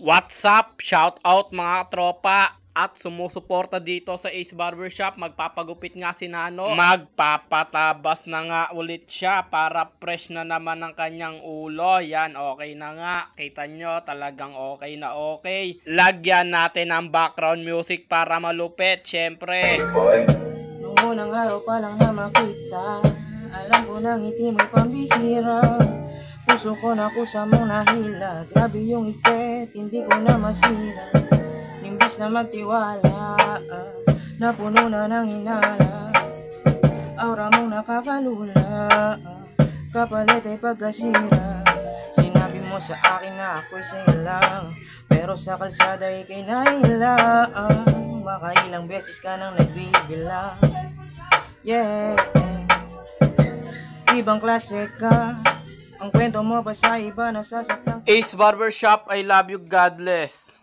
What's up? Shout out mga tropa at sumusuporta dito sa Ace Barbershop. Magpapagupit nga si Nano. Magpapatabas na nga ulit siya para fresh na naman ang kanyang ulo. Yan, okay na nga. Kita nyo, talagang okay na okay. Lagyan natin ang background music para malupit, syempre. Nung unang araw pa lang na makita, alam ko nang ngiti mo'y pambihira. Puso ko na kusa mong nahila. Grabe yung ipet, hindi ko na masira. Imbis na magtiwala, napuno na ng hinala. Aura mong nakakalula, kapalit ay pagkasira. Sinabi mo sa akin na ako'y sa'yo lang, pero sa kalsada ika'y nahilang. Makailang beses ka nang nagbibilang. Yeah, ibang klase ka. Ang kwento mo pa sa iba nasasaktan. Ace Barbershop, I love you, God bless.